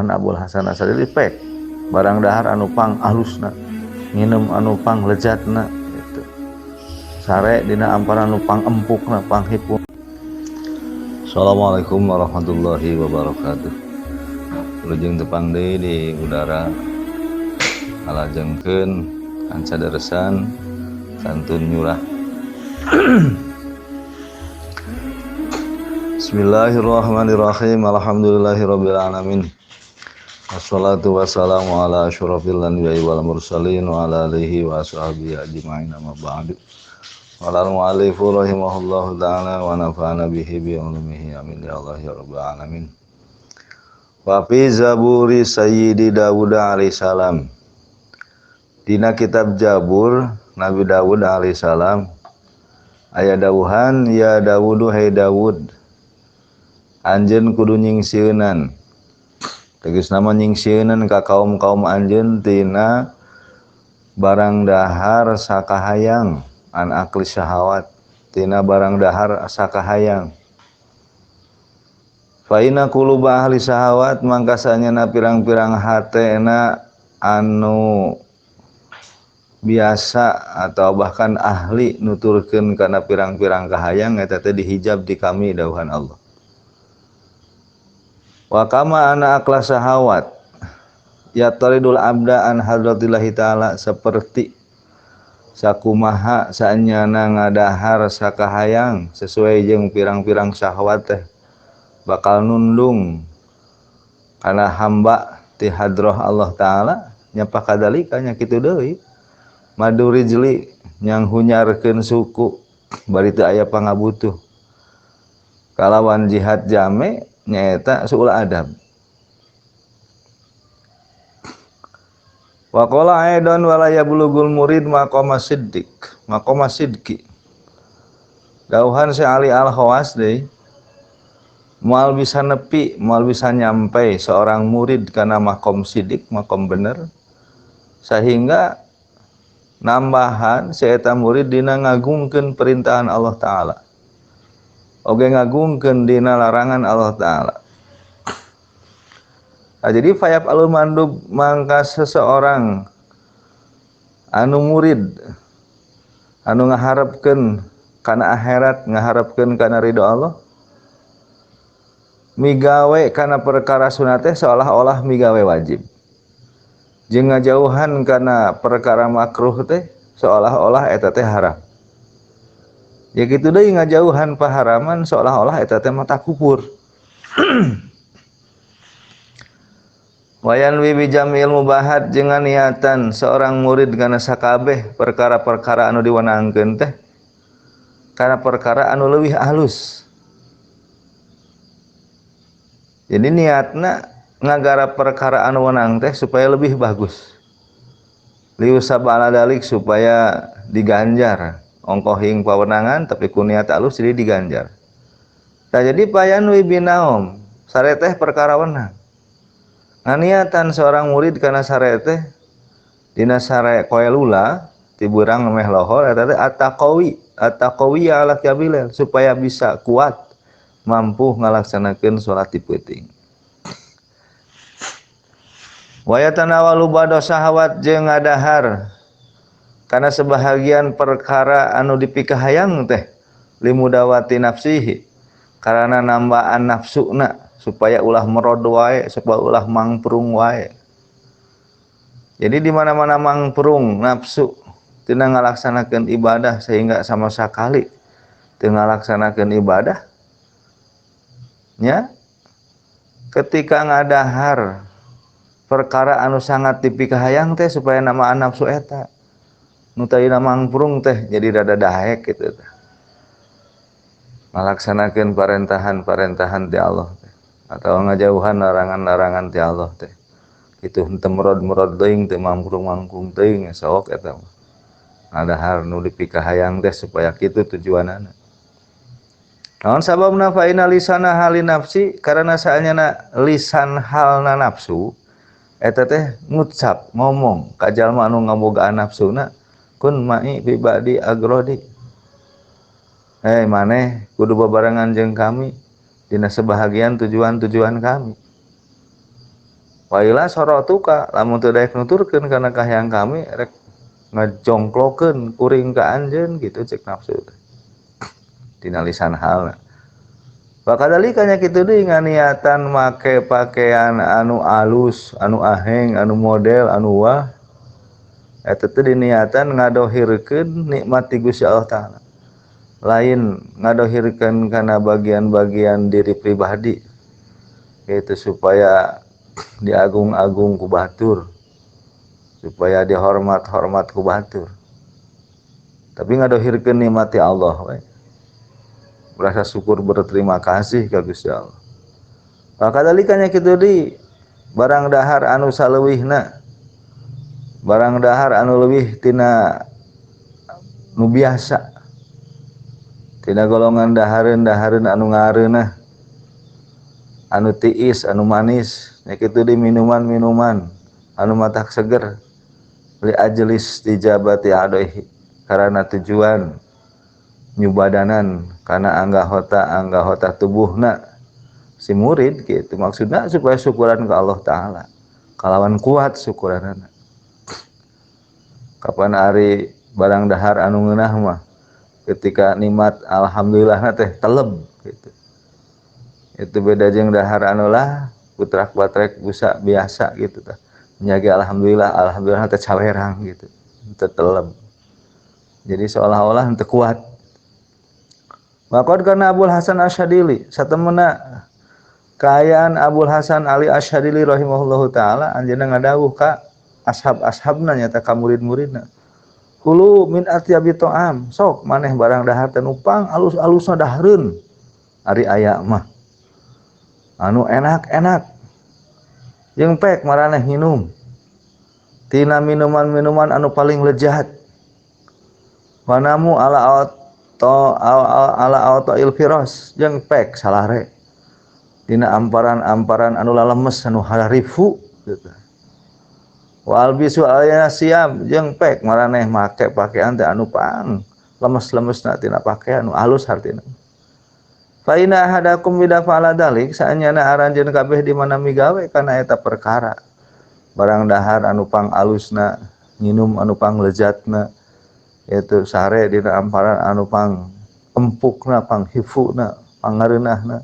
dawuhan Abul Hasan Asy'ari pek barang dahar anu pang alusna nginem anu pang lezatna gitu sare dina amparan anu pang empukna pang hipun. Assalamualaikum warahmatullahi wabarakatuh. Lujeng tepang deui di udara ngalajengkeun kan sadaresan santun nyurah. Bismillahirrahmanirrahim. Alhamdulillahirabbil alamin. Wassalatu wassalamu ala asyrofil anbiya'i wal mursalin wa ala alihi wa sahbihi ajma'in amma ba'du. Qala al-mu'allifu rahimahullahu ta'ala wa nafa'ana bihi bi ulumihi amin ya Allah ya rabbal alamin. Wa fi zaburi sayyidi Dawud alaihi salam. Dina kitab Zabur Nabi Dawud alaihi salam aya dawuhan ya Dawudu hai Dawud anjeun kudu nyingsieunnan tegasna mah nyingsieunnan ka kaum-kaum anjeun tina barang dahar sakahayang an akli syahawat tina barang dahar sakahayang. Fa inna quluba ahli syahawat mangka saenyana pirang-pirang hatena anu biasa atau bahkan ahli nuturkeun kana pirang-pirang kahayang eta teh dihijab di kami dawuhan Allah. Wa kama ana akla syahawat ya taridul abda an hadratillahi ta'ala seperti sakumaha saenyana ngadahar sakahayang sesuai jeung pirang-pirang syahwat teh bakal nundung kana hamba ti hadrah Allah Ta'ala nyapa kadalika nya kitu deui madurijli nyang hunyarkeun suku bari teu aya pangabutuh kalawan jihad jame nyaeta suul adab. Wa qala aidan wala yablugul murid maqama sidqi. Dauhan si Ali Al-Khawas deui moal bisa nepi, moal bisa nyampai seorang murid kana maqam siddiq, maqam bener sehingga nambahan si eta murid dina ngagungkeun perintahan Allah Ta'ala oge ngagungkeun dina larangan Allah Ta'ala. Nah, jadi fayab alul mandub mangka seseorang anu murid anu ngaharepkeun kana akhirat ngaharepkeun kana ridho Allah migawe kana perkara sunat teh seolah-olah migawe wajib jeung ngajauhan kana perkara makruh teh seolah-olah eta teh haram. Ya kitu deui ngajauhan paharaman seolah-olah eta teh mata kufur. Wayan wibi jamil mubahat jeung niatan seorang murid kana sakabeh perkara-perkara anu diwenangkeun teh kana perkara anu leuwih alus. Jadi niatna ngagarap perkara anu wenang teh supaya lebih bagus. Liusabala dalik supaya diganjar ongkohing pawenangan tapi ku niat alus jadi diganjar. Nah jadi payanwi binaom sare teh perkara wenang. Niatan seorang murid kana sare teh dina sare koelula ti beurang meh lohor eta teh at-taqawi ala qabilal supaya bisa kuat mampu ngalaksanakeun salat ti peuting. Wa yatanawalu ba'da syahawat jeung ngadahar kana sebahagian perkara anu dipikahayang teh limudawati nafsihi karena nambaan nafsuna supaya ulah merod wae supaya ulah mangprung wae. Jadi di mana-mana mangprung nafsu tina ngalaksanakeun ibadah sehingga sama sekali teu ngalaksanakeun ibadah nya ketika ngadahar perkara anu sangat dipikahayang teh supaya namaan nafsu eta nu tadina mangprung teh jadi rada daek kitu teh ngalaksanakeun parentahan-parentahan ti Allah teh atau ngajauhan larangan-larangan ti Allah teh kitu henteu merod-merod teuing teu mangprung-mangprung teuing sok eta mah ngadahar nu dipikahayang teh supaya kitu tujuanana. Naon sababna fa inna lisana halin nafsi karena saenyana lisan halna nafsu eta teh ngucap ngomong ka jalma anu ngabogaan nafsuna kun ma'i fi ba'di agrodi maneh kudu bebarengan jeung kami dina sebahagian tujuan-tujuan kami. Waila sorotuka lamun teu daek nuturkeun kana kahayang kami rek ngajongklokeun kuring ka anjeun gitu cek nafsu tina lisan halna. Wakadalika nya kitu deui nganiatan make pakaian anu alus, anu aheng, anu model, anu wah eta teh diniatan ngadohirkeun nikmat ti Gusti Allah Ta'ala. Lain ngadohirkeun kana bagian-bagian diri pribadi yaitu supaya diagung-agung ku batur, supaya dihormat-hormat ku batur. Tapi ngadohirkeun nikmat ti Allah we. Merasa syukur berterima kasih ka Gusti Allah. Wakadalika nya kitu deui barang dahar anu saleuwihna, barang dahar anu leuwih tina nu biasa, tina golongan dahareun-dahareun anu ngareunah, anu tiis, anu manis, nya kitu deui minuman-minuman anu matak seger li ajlis tijabati adaihi karana tujuan nyubadanan kana anggahota tubuhna si murid gitu. Maksudna supaya syukuran ke Allah Ta'ala kalawan kuat syukuranana. Kapan ari barang dahar anu ngeunah mah ketika nikmat alhamdulillah teh teleb gitu. Itu beda jeung dahar anu lah putrak-patrek busa biasa gitu tah. Nyage alhamdulillah teh cawerang gitu. Teu teleb. Jadi seolah-olah henteu kuat. Maqad kana Abul Hasan Asyadili satemena kaayaan Abul Hasan Ali Asyadili rahimahullahu taala anjeunna ngadawuh ka ashab-ashabna nyata ka murid-muridna. Kulu min atyabi ta'am, sok maneh barang dahar teh nupang alus-alusna dahareun ari aya mah. Anu enak-enak. Jeung pek maraneh nginum. Tina minuman-minuman anu paling lezat. Wanamu ala auto ilfiros jeung pek salare dina amparan-amparan anu lalemes anu harifu gitu. Wa albisu alayna siam jeung pek maraneh make pakaian teh anu pang lemes-lemesna tina pakaian anu alus hartina. Fa inna ahadakum bida fa'ala dalik saanyana aranjeun kabeh di mana migawe kana eta perkara barang dahar anu pang alusna nginum anu pang lezatna yaitu sare dina amparan anu pang empukna, pang hifuna, pangareunahna,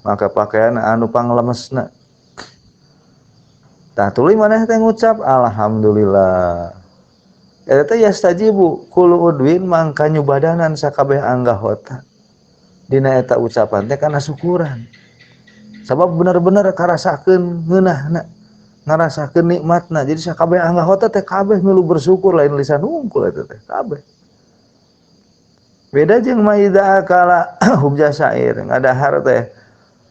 maka pakaian anu pang lemesna. Tah tuluy maneh teh ngucap alhamdulillah. Eta teh yastajibu kullu udwin mangka nyubadanan sakabeh anggahota. Dina eta ucapan teh kana syukuran. Sabab bener-bener karasakeun ngeunahna, ngarasakeun nikmatna. Jadi sakabeh anggahota teh kabeh milu bersyukur lain lisan hungkul eta teh kabeh. Beda jeung maida kala hubja syair ngadahar teh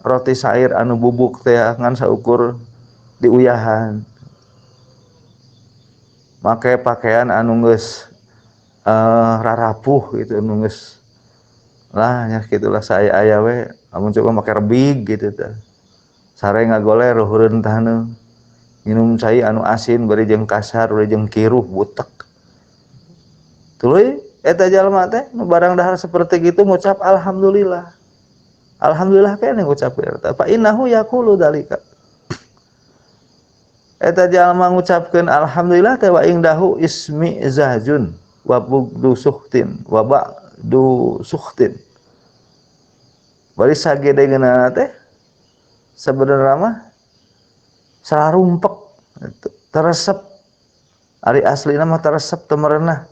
roti syair anu bubuk teh ngan saukur diuyahan. Make pakaian anu geus rarapuh gitu anu geus lah nya kitulah saya aya we amun coba make rebig gitu teh. Sare ngagoler ruhureun tahna. Minum cai anu asin bari jeung kasar bari jeung kiruh butek. Tuluy eta jalma teh nu barang dahar seperti gitu ngucap alhamdulillah. Alhamdulillah kene ngucap eta. Fa innahu yaqulu dalika. Eta jalma ngucapkeun alhamdulillah teh wa indahu ismi zahjun wa bugdu suhtin wa ba'du suhtin. Bari sagedengeunana teh sabenerna mah sararumpek teresep. Ari aslina mah teresep teu merenah.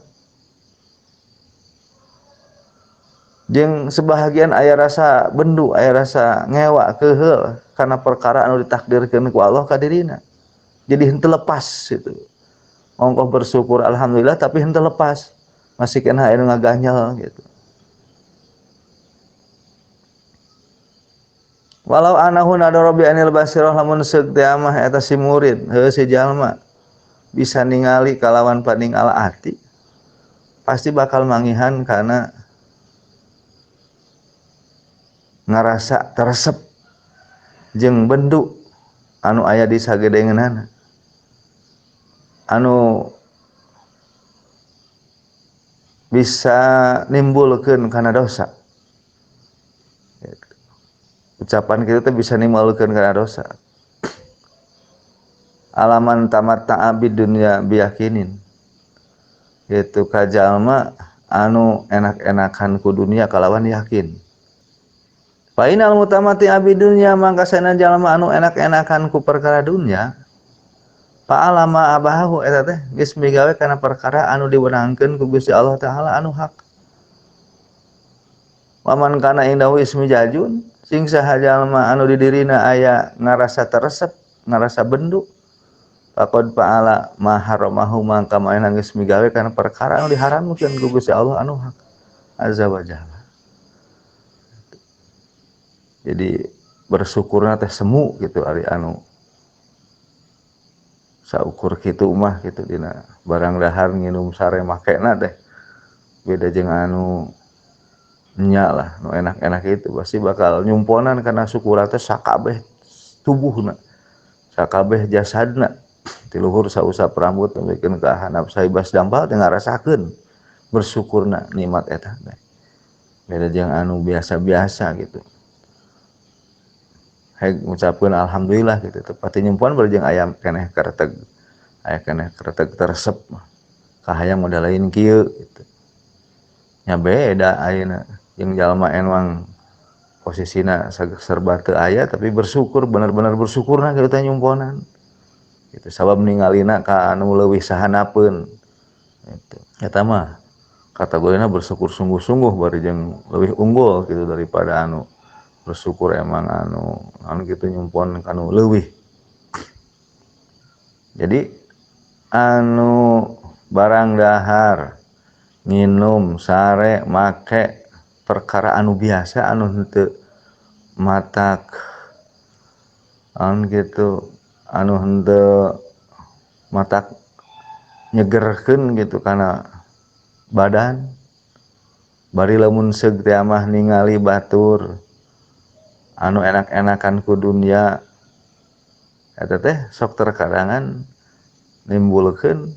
Jeung sebahagian aya rasa bendu, aya rasa ngewa keheul kana perkara anu ditakdirkeun ku Allah ka dirina. Jadi henteu lepas itu. Ongkoh bersyukur alhamdulillah tapi henteu lepas. Masih kena anu ngaganyel gitu. Walau anahu nadara bi anil basirah lamun seug teh mah eta si murid, heuh si jalma bisa ningali kalawan paning ati. Pasti bakal mangihan kana ngarasa teresep jeung bendu anu aya di sagedengeunana anu bisa nimbulkeun kana dosa. Ucapan kitu teh bisa nimbulkeun kana dosa. alaman tamat ta'abid dunya biyakinin itu kajalma anu enak-enakan ku dunia kalawan yakin. Fa inal mutamati abid dunya mangka sana jalma anu enak-enakan ku perkara dunya fa alama abahu eta teh geus migawe kana perkara anu diwenangkeun ku Gusti Allah taala anu hak. Waman kana indahu ismi jajun sing saha jalma anu di dirina aya ngarasa teresep ngarasa bendu faqad fa'ala ma haramahu mangka maena geus migawe kana perkara anu diharamkeun ku Gusti Allah anu hak azza wa jalla. Jadi bersyukurna teh semu gitu ari anu saukur kitu mah gitu dina barang dahar nginum sare makena teh beda jeung anu nya lah nu enak-enak itu pasti bakal nyumponan karena syukuran teh sakabeh tubuhna sakabeh jasadna ti luhur sausap rambut nemikeun ka handap saibas dampal teh ngarasakeun bersyukurna nikmat eta teh beda jeung anu biasa-biasa gitu hayang ngucapkeun alhamdulillah gitu tepati nyumpon bari jeung aya keneh kareteg aya keneh kareteg teresep kahayang modal lain kieu gitu nya beda ayeuna jeung jalma emang posisina serba teu aya tapi bersyukur bener-bener bersyukurna kitu teh nyumponan gitu sabab ningalina ka anu leuwih sahanapeun gitu eta mah kategorina bersyukur sungguh-sungguh bari jeung leuwih unggul gitu daripada anu bersyukur emang anu kitu nyumpon kanu leuwih. Jadi anu barang dahar nginum sare make perkara anu biasa anu henteu matak anu gitu anu henteu matak nyegerkeun gitu kana badan bari lamun seug teh mah ningali batur anu enak-enakan ku dunya eta teh sok terkadangan nimbulkeun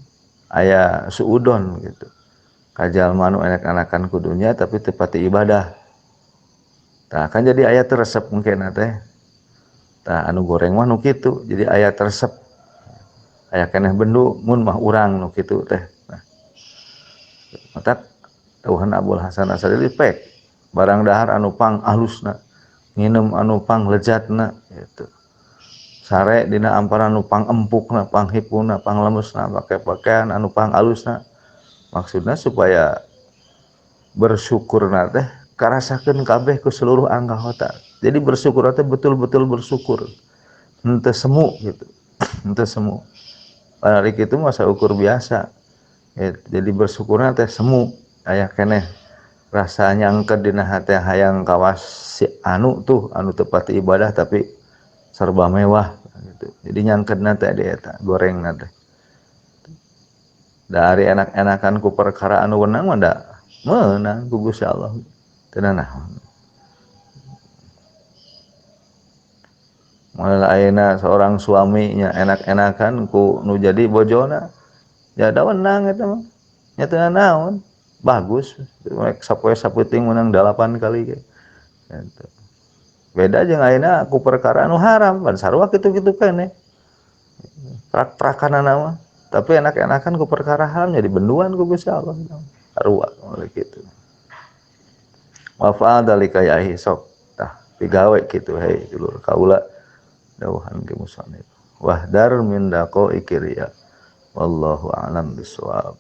aya suudon gitu kajalma anu enak-enakan ku dunya tapi teu pati ibadah. Tah kan jadi aya teu resep mungkin teh. Tah anu goreng mah nu kitu, jadi aya resep. Aya keneh bendu mun mah urang nu kitu teh. Nah. Matak tauhan Abul Hasan Asy'ari pek barang dahar anu pang alusna, nginum anu pang lezatna gitu. Sare dina amparan anu pang empukna, pang hipuna, pang lemesna, make pakaian anu pang alusna. Maksudna supaya bersyukurna teh karasakeun kabeh ku seluruh anggota. Jadi bersyukur teh betul-betul bersyukur. Henteu semu gitu. Henteu semu. Ari kitu mah saukur biasa. Jadi bersyukurna teh semu aya keneh rasa nyangked dina hate hayang kawas si anu tuh anu teu pati ibadah tapi serba mewah gitu. Jadi nyangkedna teh di eta gorengna teh. Dari enak-enakan ku perkara anu wenang mah da meunang ku Gusti Allah teu naon. Moal ayeuna seorang suaminya enak-enakan ku nu jadi bojona ya da wenang eta mah nya teu naon bagus rek sapoe sapeuting meunang 8 kali ge gitu. Beda jeung ayeuna ku perkara anu haram pan sarua kitu-kitu keneh prak-prakanana mah tapi enak-enakan ku perkara haram jadi benduan ku Gusti Allah sarua oleh kitu. Wa fa'adalika yahi sok tah pigawe kitu hei dulur kaula dawuhan ke musannif wahdar min daqaiqir ya wallahu a'lam bissawab.